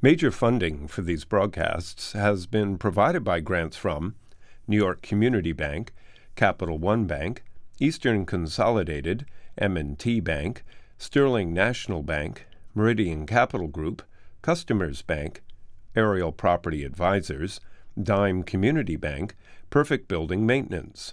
Major funding for these broadcasts has been provided by grants from New York Community Bank, Capital One Bank, Eastern Consolidated, M&T Bank, Sterling National Bank, Meridian Capital Group, Customers Bank, Aerial Property Advisors, Dime Community Bank, Perfect Building Maintenance.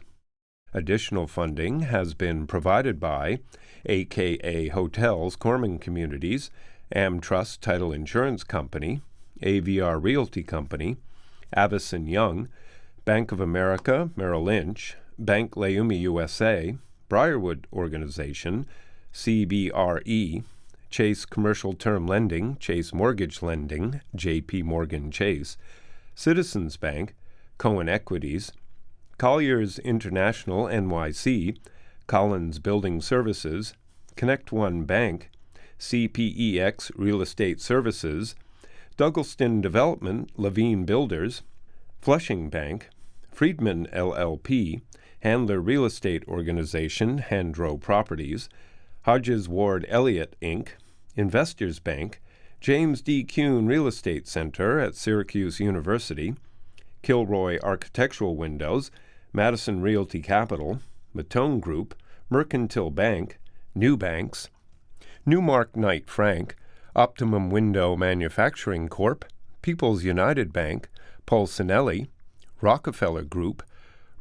Additional funding has been provided by AKA Hotels Corman Communities, AmTrust Title Insurance Company, AVR Realty Company, Avison Young, Bank of America, Merrill Lynch, Bank Leumi USA, Briarwood Organization, CBRE, Chase Commercial Term Lending, Chase Mortgage Lending, JP Morgan Chase, Citizens Bank, Cohen Equities, Colliers International NYC, Collins Building Services, Connect One Bank, CPEX Real Estate Services, Douglaston Development, Levine Builders, Flushing Bank, Friedman LLP, Handler Real Estate Organization, Handro Properties, Hodges Ward Elliott, Inc., Investors Bank, James D. Kuhn Real Estate Center at Syracuse University, Kilroy Architectural Windows, Madison Realty Capital, Matone Group, Mercantile Bank, New Banks, Newmark Knight Frank, Optimum Window Manufacturing Corp., People's United Bank, Pulcinelli, Rockefeller Group,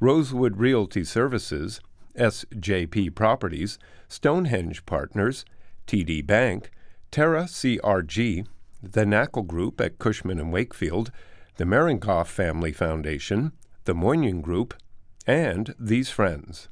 Rosewood Realty Services, SJP Properties, Stonehenge Partners, TD Bank, Terra CRG, the Knackle Group at Cushman & Wakefield, the Meringoff Family Foundation, the Moynihan Group, and these friends.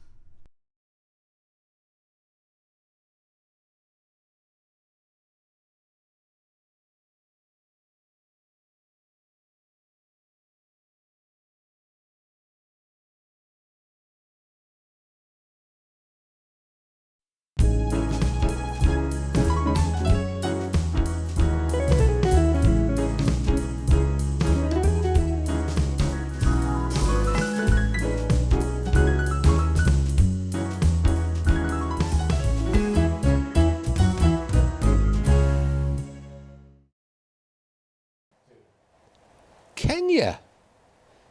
Kenya,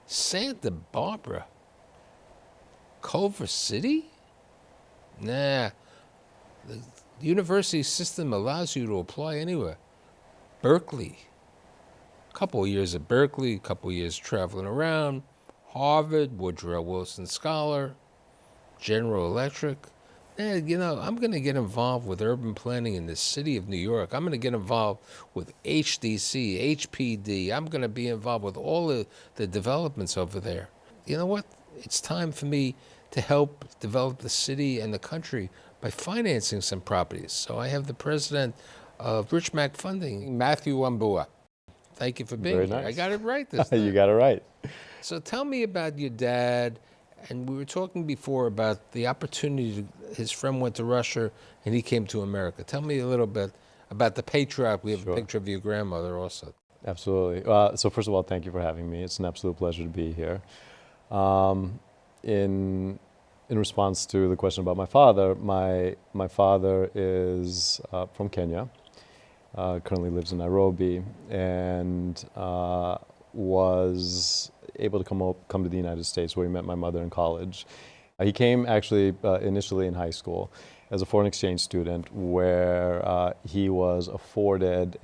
Santa Barbara, Culver City? Nah, the university system allows you to apply anywhere. Berkeley, a couple of years at Berkeley, a couple of years traveling around. Harvard, Woodrow Wilson Scholar, General Electric. I'm going to get involved with urban planning in the city of New York. I'm going to get involved with HDC, HPD. I'm going to be involved with all the developments over there. You know what? It's time for me to help develop the city and the country by financing some properties. So I have the president of RICHMAC Funding, Mathew Wambua. Thank you for being Very here. nice. I got it right this time. You got it right. So tell me about your dad. And we were talking before about the opportunity. His friend went to Russia and he came to America. Tell me a little bit about the patriarch. We have a picture of your grandmother also. Absolutely. So first of all, thank you for having me. It's an absolute pleasure to be here. In response to the question about my father, my father is from Kenya, currently lives in Nairobi, and was able to come to the United States, where he met my mother in college. He came actually initially in high school as a foreign exchange student, where he was afforded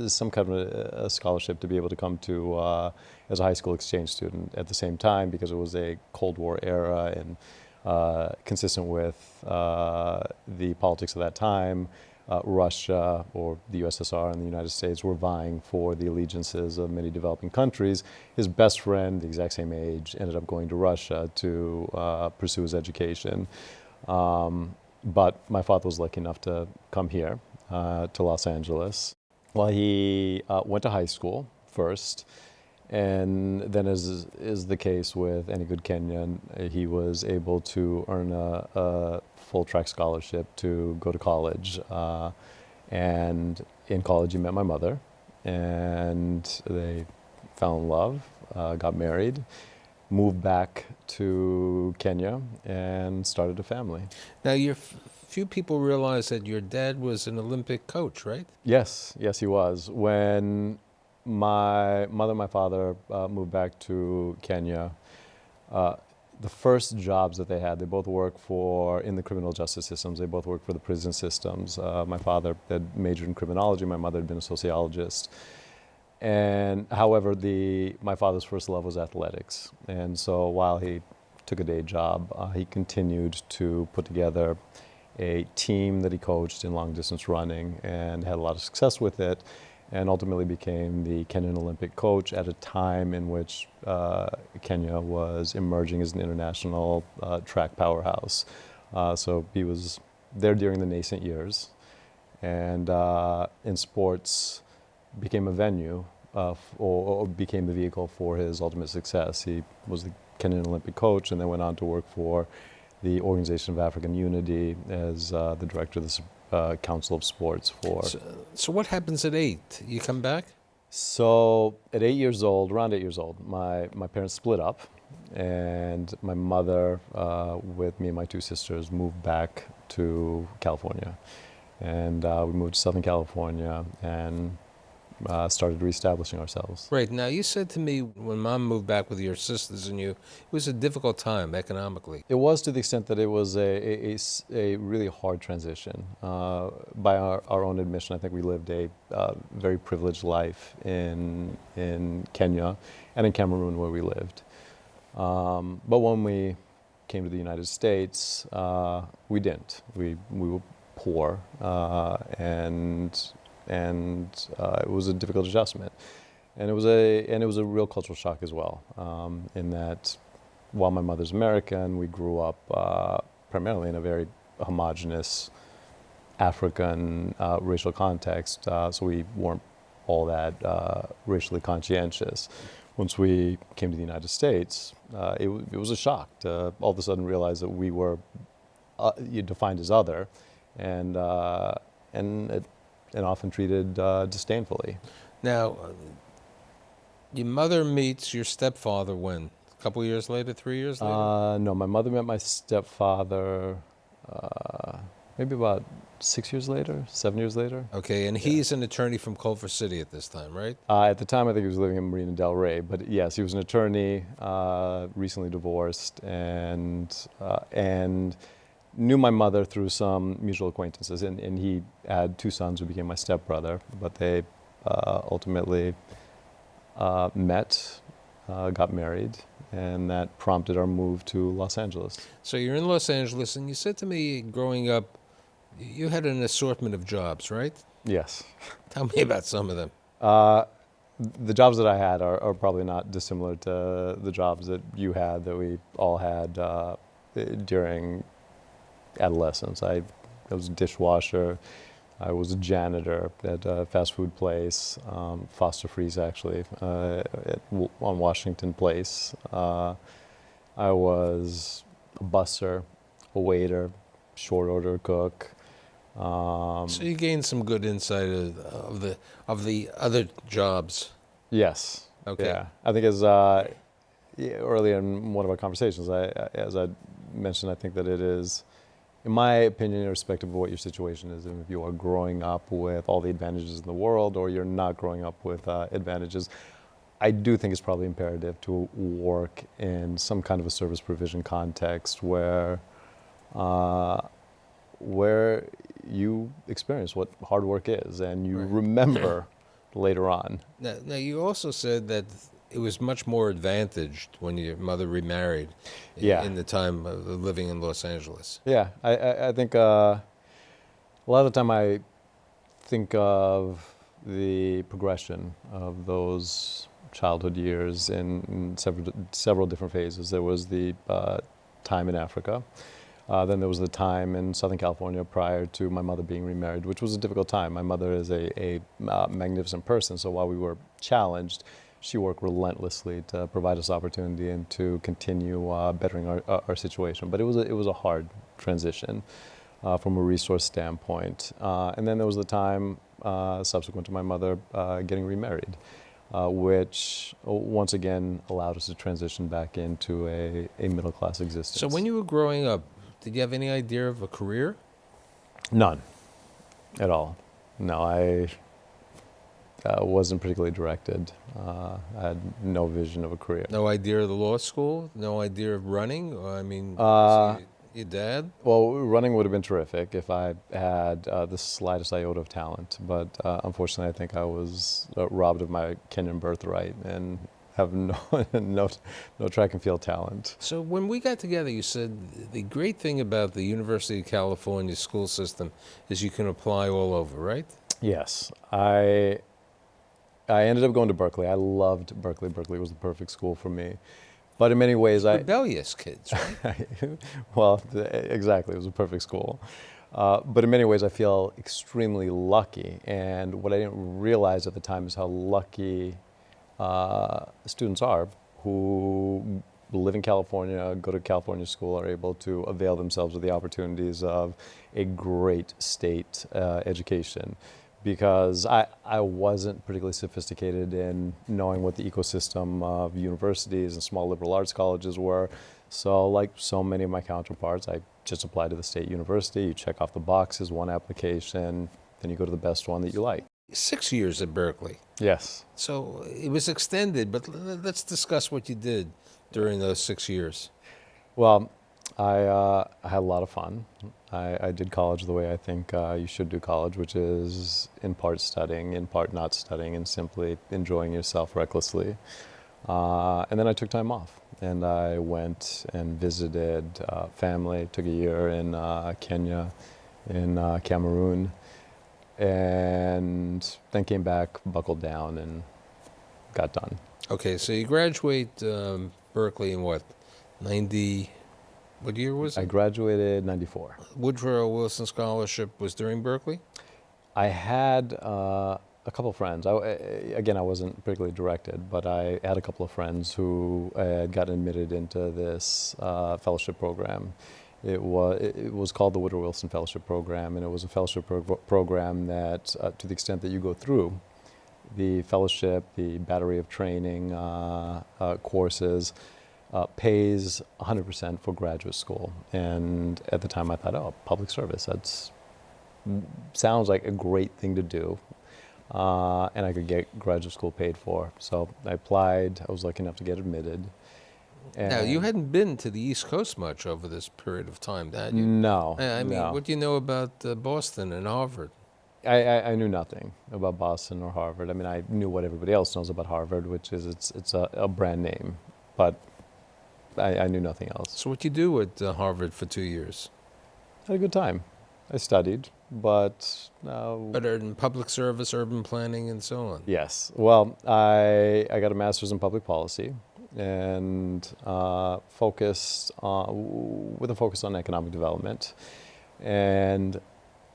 some kind of a scholarship to be able to come to as a high school exchange student at the same time, because it was a Cold War era and consistent with the politics of that time. Russia, or the USSR, and the United States were vying for the allegiances of many developing countries. His best friend, the exact same age, ended up going to Russia to pursue his education. But my father was lucky enough to come here to Los Angeles. Well, he went to high school first, and then, as is the case with any good Kenyan, he was able to earn a full-track scholarship to go to college. And in college, he met my mother, and they fell in love, got married, moved back to Kenya, and started a family. Now, your few people realize that your dad was an Olympic coach, right? Yes, yes, he was. When my mother and my father moved back to Kenya, the first jobs that they had, they both worked in the criminal justice systems. They both worked for the prison systems. My father had majored in criminology. My mother had been a sociologist. And however, my father's first love was athletics. And so while he took a day job, he continued to put together a team that he coached in long distance running and had a lot of success with it, and ultimately became the Kenyan Olympic coach at a time in which Kenya was emerging as an international track powerhouse. So he was there during the nascent years, and in sports became a venue or became the vehicle for his ultimate success. He was the Kenyan Olympic coach and then went on to work for the Organization of African Unity as the director of the Council of Sports for. So what happens at 8? You come back? So at 8 years old, around 8 years old, my parents split up, and my mother, with me and my 2 sisters, moved back to California. And we moved to Southern California and started reestablishing ourselves. Right. Now, you said to me when Mom moved back with your sisters and you, it was a difficult time economically. It was, to the extent that it was a really hard transition. By our own admission, I think we lived a very privileged life in Kenya and in Cameroon where we lived. But when we came to the United States, we didn't. We were poor, and it was a difficult adjustment, and it was a real cultural shock as well. In that, while my mother's American, we grew up primarily in a very homogenous African racial context, so we weren't all that racially conscientious. Once we came to the United States, it was a shock to all of a sudden realize that we were defined as other, and often treated disdainfully. Now, your mother meets your stepfather when? A couple years later, 3 years later? No, my mother met my stepfather maybe about 6 years later, 7 years later. Okay, and he's an attorney from Culver City at this time, right? At the time, I think he was living in Marina Del Rey, but yes, he was an attorney, recently divorced, and knew my mother through some mutual acquaintances, and he had 2 sons who became my stepbrother, but they ultimately met, got married, and that prompted our move to Los Angeles. So you're in Los Angeles, and you said to me growing up, you had an assortment of jobs, right? Yes. Tell me about some of them. The jobs that I had are probably not dissimilar to the jobs that you had, that we all had during adolescence. I was a dishwasher. I was a janitor at a fast food place, Foster Freeze actually, on Washington Place. I was a busser, a waiter, short order cook. So you gained some good insight of the other jobs. Yes. Okay. Yeah. I think as earlier in one of our conversations, as I mentioned, I think that it is, in my opinion, irrespective of what your situation is, and if you are growing up with all the advantages in the world or you're not growing up with advantages, I do think it's probably imperative to work in some kind of a service provision context where you experience what hard work is and you remember later on. Now, you also said that it was much more advantaged when your mother remarried in the time of living in Los Angeles. Yeah, I think a lot of the time I think of the progression of those childhood years in several different phases. There was the time in Africa. Then there was the time in Southern California prior to my mother being remarried, which was a difficult time. My mother is a magnificent person, so while we were challenged, she worked relentlessly to provide us opportunity and to continue bettering our situation. But it was a hard transition from a resource standpoint. And then there was the time subsequent to my mother getting remarried, which once again allowed us to transition back into a middle-class existence. So when you were growing up, did you have any idea of a career? None at all. No, I wasn't particularly directed. I had no vision of a career. No idea of the law school? No idea of running? I mean, your dad? Well, running would have been terrific if I had the slightest iota of talent, but unfortunately, I think I was robbed of my Kenyan birthright and have no track and field talent. So when we got together, you said the great thing about the University of California school system is you can apply all over, right? Yes, I ended up going to Berkeley. I loved Berkeley. Berkeley was the perfect school for me. But in many ways, Rebellious kids, right? well, exactly, it was a perfect school. But in many ways, I feel extremely lucky. And what I didn't realize at the time is how lucky students are who live in California, go to California school, are able to avail themselves of the opportunities of a great state education. Because I wasn't particularly sophisticated in knowing what the ecosystem of universities and small liberal arts colleges were. So like so many of my counterparts, I just applied to the state university. You check off the boxes, one application, then you go to the best one that you like. 6 years at Berkeley. Yes. So it was extended, but let's discuss what you did during those 6 years. Well, I had a lot of fun. I did college the way I think you should do college, which is in part studying, in part not studying, and simply enjoying yourself recklessly. And then I took time off, and I went and visited family, took a year in Kenya, in Cameroon, and then came back, buckled down, and got done. Okay, so you graduate Berkeley in what, 90... What year was it? I graduated 94. Woodrow Wilson Scholarship was during Berkeley? I had a couple friends. Again, I wasn't particularly directed, but I had a couple of friends who had gotten admitted into this fellowship program. It was called the Woodrow Wilson Fellowship Program, and it was a fellowship program that, to the extent that you go through the fellowship, the battery of training courses, pays 100% for graduate school. And at the time I thought, oh, public service, sounds like a great thing to do. And I could get graduate school paid for. So I applied, I was lucky enough to get admitted. Now, you hadn't been to the East Coast much over this period of time, had you? No. I mean, no. what do you know about Boston and Harvard? I knew nothing about Boston or Harvard. I mean, I knew what everybody else knows about Harvard, which is it's a brand name. But I knew nothing else. So what you do at Harvard for 2 years? I had a good time. I studied, but... But in public service, urban planning, and so on? Yes. Well, I got a master's in public policy and focused with a focus on economic development. And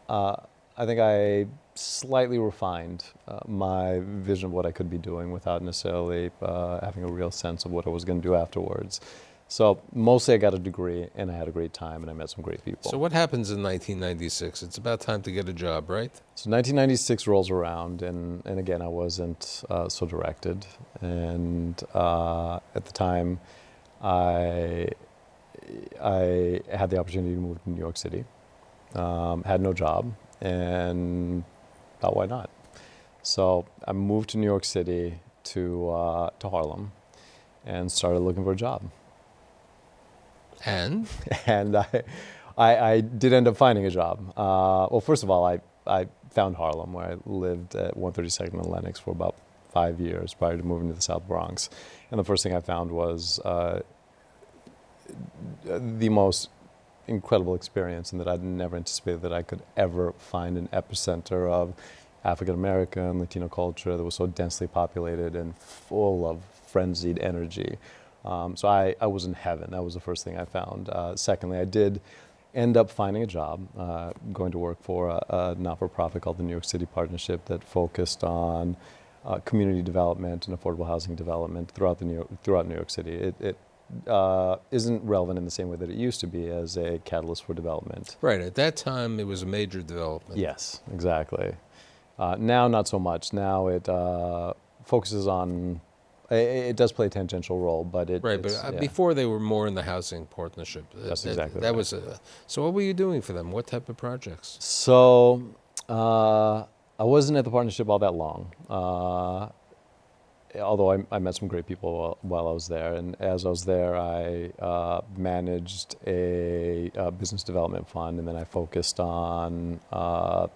I think I slightly refined my vision of what I could be doing without necessarily having a real sense of what I was going to do afterwards. So mostly I got a degree, and I had a great time, and I met some great people. So what happens in 1996? It's about time to get a job, right? So 1996 rolls around, and again, I wasn't so directed. And at the time, I had the opportunity to move to New York City. Had no job, and thought, why not? So I moved to New York City to Harlem and started looking for a job. And? And I did end up finding a job. Well, first of all, I found Harlem, where I lived at 132nd and Lenox for about 5 years prior to moving to the South Bronx. And the first thing I found was the most incredible experience, and that I'd never anticipated that I could ever find an epicenter of African American, Latino culture that was so densely populated and full of frenzied energy. So I was in heaven. That was the first thing I found. Secondly, I did end up finding a job, going to work for a not-for-profit called the New York City Partnership that focused on community development and affordable housing development throughout New York City. It isn't relevant in the same way that it used to be as a catalyst for development. Right. At that time, it was a major development. Yes, exactly. Now, not so much. Now it focuses on It does play a tangential role, but Right, but it's, yeah, before they were more in the housing partnership. that's exactly That right. was so. What were you doing for them? What type of projects? So I wasn't at the partnership all that long, although I met some great people while I was there. And as I was there, I managed a business development fund, and then I focused on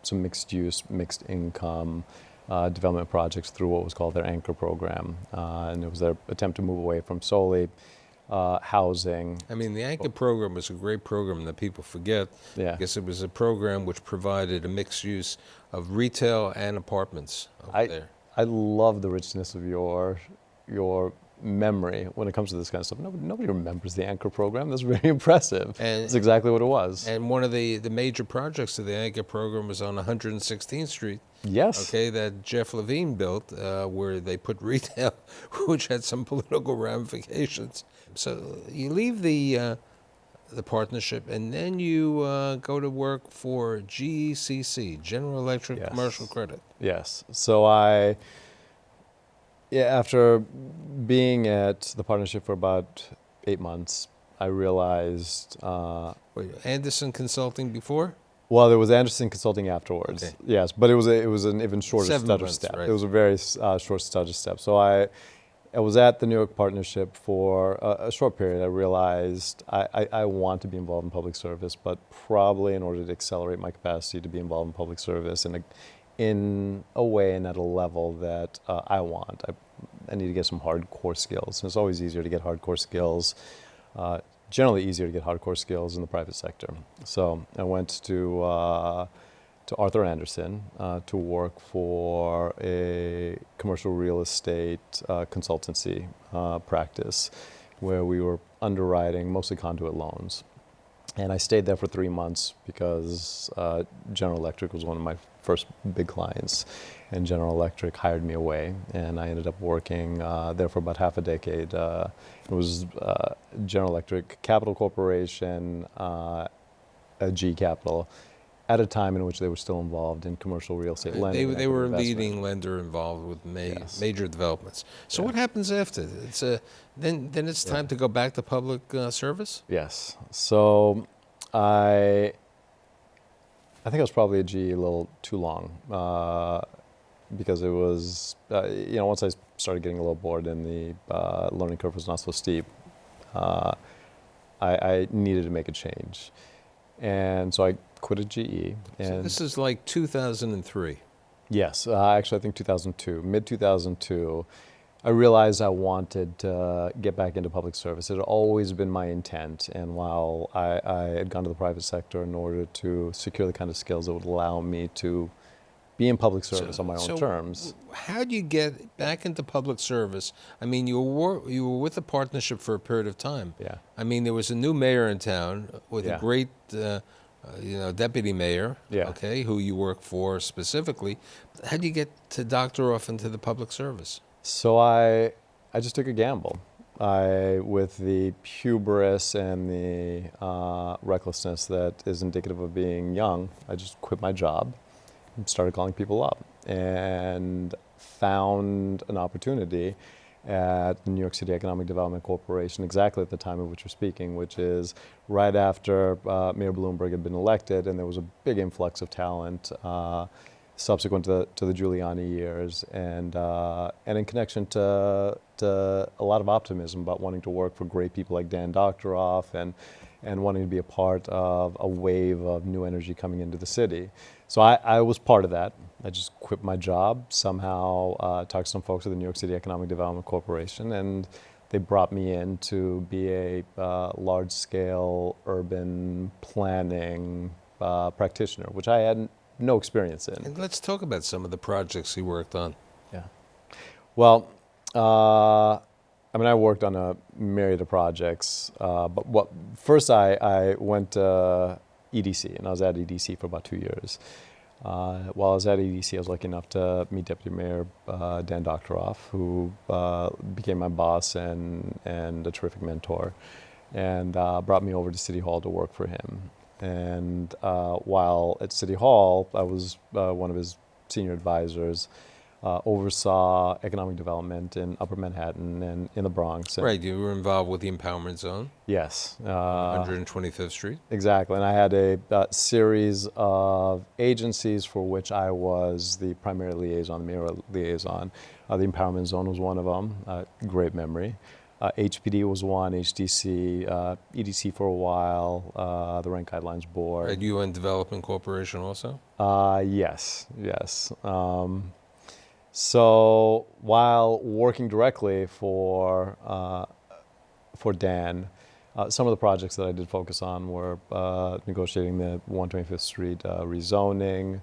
some mixed use, mixed income development projects through what was called their anchor program. And it was their attempt to move away from solely housing. I mean, the Anchor program was a great program that people forget. Yeah. Because it was a program which provided a mixed use of retail and apartments over there. I love the richness of your memory when it comes to this kind of stuff. Nobody remembers the Anchor program. That's really impressive. And- That's exactly what it was. And one of the major projects of the Anchor program was on 116th Street. Yes. Okay, that Jeff Levine built, where they put retail, which had some political ramifications. So you leave the partnership, and then you go to work for GECC, General Electric Yes. Commercial Credit. Yes. So after being at the partnership for about 8 months, I realized, Wait, Anderson Consulting before? well, there was Anderson Consulting afterwards. Okay. Yes, but it was an even shorter 7 stutter months, step. right. It was a very short stutter step. So I was at the New York partnership for a short period. I realized I want to be involved in public service, but probably in order to accelerate my capacity to be involved in public service in a way and at a level that I want. I need to get some hardcore skills. And it's always easier to get hardcore skills, generally easier to get hardcore skills in the private sector. So I went to Arthur Andersen to work for a commercial real estate consultancy practice where we were underwriting mostly conduit loans. And I stayed there for 3 months because General Electric was one of my first big clients, and General Electric hired me away, and I ended up working there for about half a decade. It was General Electric Capital Corporation, G Capital, at a time in which they were still involved in commercial real estate lending. They and were a equity investment. leading lender involved with Yes. major developments. So Yeah. what happens after? Then it's time to go back to public service? Yes. So I think I was probably at GE a little too long because it was, once I started getting a little bored and the learning curve was not so steep, I needed to make a change. And so I quit at GE. And So this is like 2003. yes, actually I think 2002, mid-2002, I realized I wanted to get back into public service. It had always been my intent, and while I had gone to the private sector in order to secure the kind of skills that would allow me to be in public service on my own terms. How do you get back into public service? I mean, you were with the partnership for a period of time. Yeah. I mean, there was a new mayor in town with Yeah. a great, deputy mayor. Yeah. Okay, who you work for specifically. How do you get to doctor off into the public service? So I just took a gamble. With the hubris and the recklessness that is indicative of being young, I just quit my job and started calling people up and found an opportunity at the New York City Economic Development Corporation exactly at the time of which you're speaking, which is right after Mayor Bloomberg had been elected, and there was a big influx of talent subsequent to the Giuliani years, and in connection to a lot of optimism about wanting to work for great people like Dan Doctoroff and wanting to be a part of a wave of new energy coming into the city. So I was part of that. I just quit my job, somehow talked to some folks at the New York City Economic Development Corporation, and they brought me in to be a large-scale urban planning practitioner, which I had no experience in. And let's talk about some of the projects you worked on. Yeah. Well, I worked on a myriad of projects, but first I went to EDC, and I was at EDC for about 2 years. While I was at EDC, I was lucky enough to meet Deputy Mayor Dan Doctoroff, who became my boss and a terrific mentor, and brought me over to City Hall to work for him. And while at City Hall, I was one of his senior advisors. oversaw economic development in Upper Manhattan and in the Bronx. And Right, you were involved with the empowerment zone, yes. 125th Street. Exactly, and I had a series of agencies for which I was the primary liaison, the mayoral liaison. The Empowerment Zone was one of them, great memory. HPD was one, HDC, EDC for a while, the Rent Guidelines Board. Right, UN Development Corporation also? Yes. So while working directly for Dan, some of the projects that I did focus on were negotiating the 125th Street rezoning,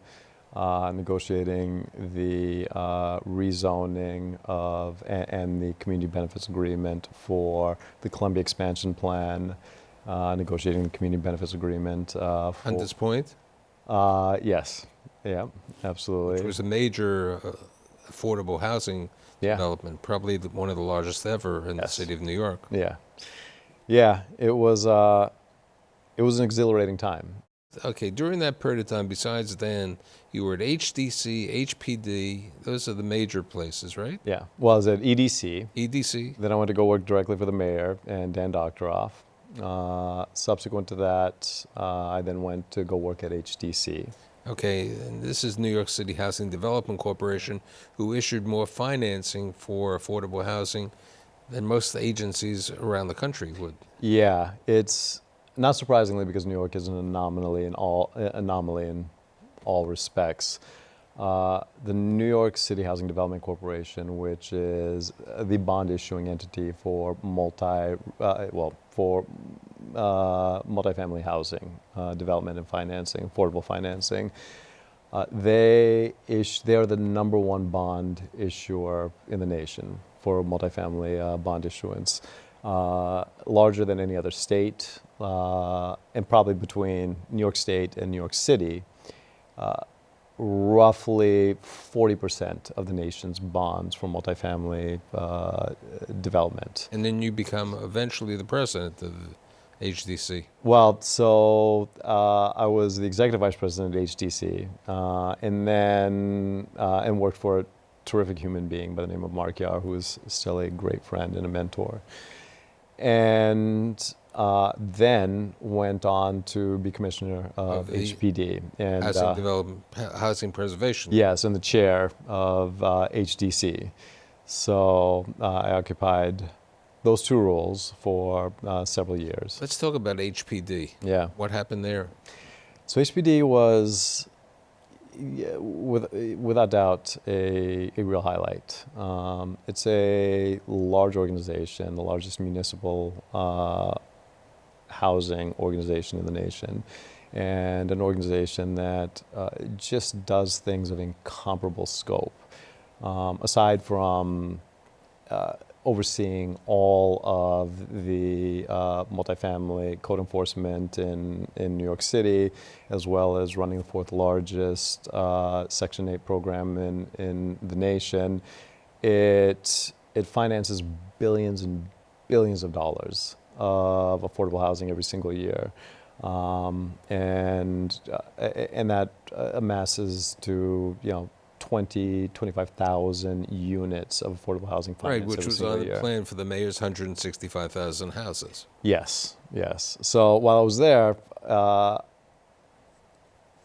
negotiating the rezoning of and the community benefits agreement for the Columbia expansion plan, negotiating the community benefits agreement. Hunters Point, Yes, yeah, absolutely. which was a major affordable housing Yeah. development, probably one of the largest ever in the Yes. city of New York. Yeah, it was an exhilarating time. Okay, during that period of time, besides then, you were at HDC, HPD. Those are the major places, right? Yeah, well, I was at EDC. EDC. Then I went to go work directly for the mayor and Dan Doctoroff. Subsequent to that, I then went to go work at HDC. Okay, and this is New York City Housing Development Corporation, who issued more financing for affordable housing than most agencies around the country would. Yeah, it's not surprisingly because New York is an anomaly in all respects. The New York City Housing Development Corporation, which is the bond issuing entity for multifamily housing development and financing, affordable financing. They are the number one bond issuer in the nation for multifamily bond issuance, larger than any other state, and probably between New York State and New York City. Roughly 40% of the nation's bonds for multifamily development. And then you become eventually the president of HDC. Well, so I was the executive vice president at HDC, and worked for a terrific human being by the name of Mark Yar, who is still a great friend and a mentor. And then went on to be commissioner of HPD and Housing Development, Housing Preservation. Yes, and the chair of HDC. So I occupied those two roles for several years. Let's talk about HPD. Yeah. What happened there? So HPD was, without doubt, a real highlight. It's a large organization, the largest municipal housing organization in the nation, and an organization that just does things of incomparable scope. Aside from overseeing all of the multifamily code enforcement in New York City, as well as running the fourth largest Section 8 program in the nation, it finances billions and billions of dollars of affordable housing every single year. And that amasses to 25,000 units of affordable housing finance. Right, which every was single on the year. plan for the mayor's 165,000 houses. Yes. So while I was there,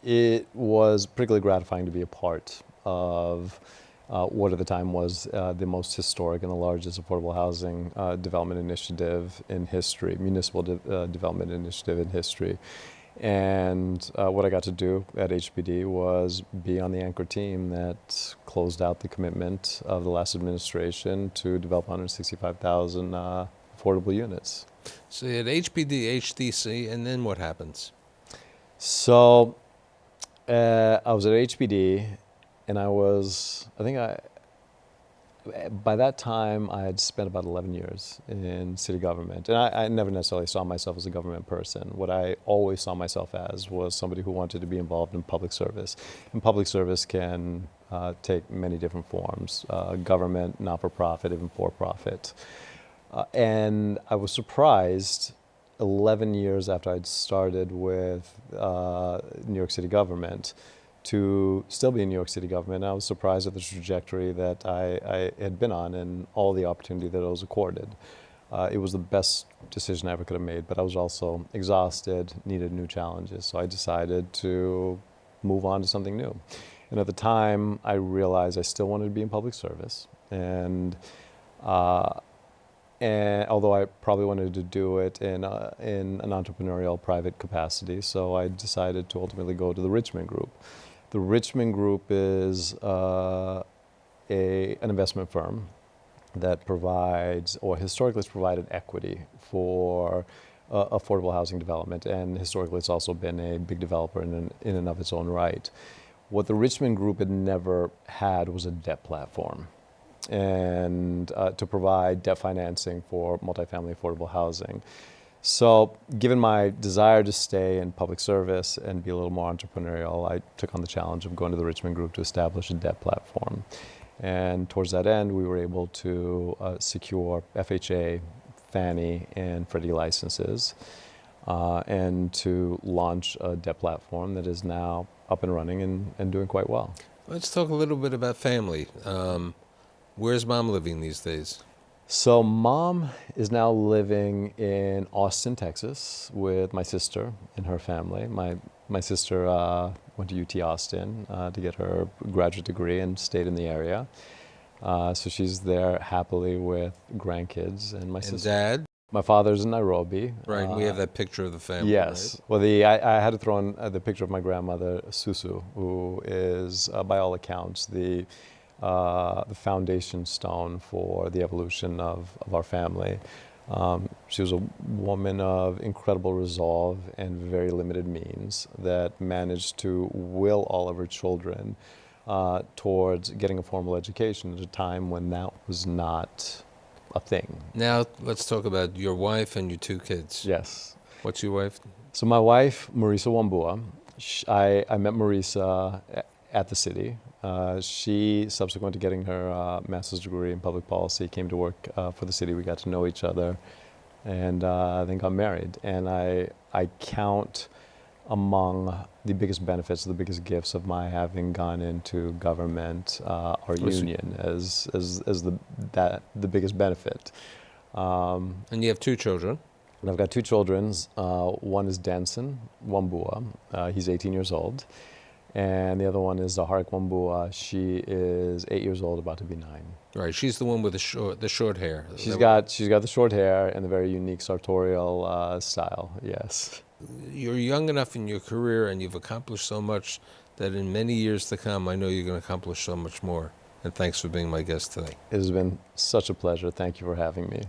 it was particularly gratifying to be a part of what at the time was the most historic and the largest affordable housing development initiative in history, municipal development initiative in history. And what I got to do at HPD was be on the anchor team that closed out the commitment of the last administration to develop 165,000 affordable units. So you had HPD, HDC, and then what happens? So I was at HPD, and by that time, I had spent about 11 years in city government. And I never necessarily saw myself as a government person. What I always saw myself as was somebody who wanted to be involved in public service. And public service can take many different forms, government, not-for-profit, even for-profit. And I was surprised 11 years after I'd started with New York City government to still be in New York City government. I was surprised at the trajectory that I had been on and all the opportunity that I was accorded. It was the best decision I ever could have made, but I was also exhausted, needed new challenges. So I decided to move on to something new. And at the time, I realized I still wanted to be in public service. And although I probably wanted to do it in an entrepreneurial private capacity, so I decided to ultimately go to the Richman Group. The Richman Group is an investment firm that provides, or historically has provided, equity for affordable housing development, and historically it's also been a big developer in and of its own right. What the Richman Group had never had was a debt platform, and to provide debt financing for multifamily affordable housing. So given my desire to stay in public service and be a little more entrepreneurial, I took on the challenge of going to the Richman Group to establish a debt platform. And towards that end, we were able to secure FHA, Fannie, and Freddie licenses, and to launch a debt platform that is now up and running and doing quite well. Let's talk a little bit about family. Where's Mom living these days? So Mom is now living in Austin, Texas, with my sister and her family. My sister went to UT Austin to get her graduate degree and stayed in the area. So she's there happily with grandkids and my sister. Dad? My father's in Nairobi. Right, we have that picture of the family. Yes. Right? Well, I had to throw in the picture of my grandmother, Susu, who is, by all accounts, the foundation stone for the evolution of our family. She was a woman of incredible resolve and very limited means that managed to will all of her children towards getting a formal education at a time when that was not a thing. Now let's talk about your wife and your two kids. Yes. What's your wife? So my wife, Mathew Wambua, I met Marisa at the city. She, subsequent to getting her master's degree in public policy, came to work for the city. We got to know each other and then got married. And I count among the biggest benefits, the biggest gifts of my having gone into government, our union as the biggest benefit. And you have two children. And I've got two children. One is Danson Wambua. He's 18 years old. And the other one is Zaharik Wambua. She is 8 years old, about to be 9. Right, she's the one with the short hair. She's got the short hair and the very unique sartorial style. Yes. You're young enough in your career, and you've accomplished so much that in many years to come, I know you're going to accomplish so much more. And thanks for being my guest today. It has been such a pleasure. Thank you for having me.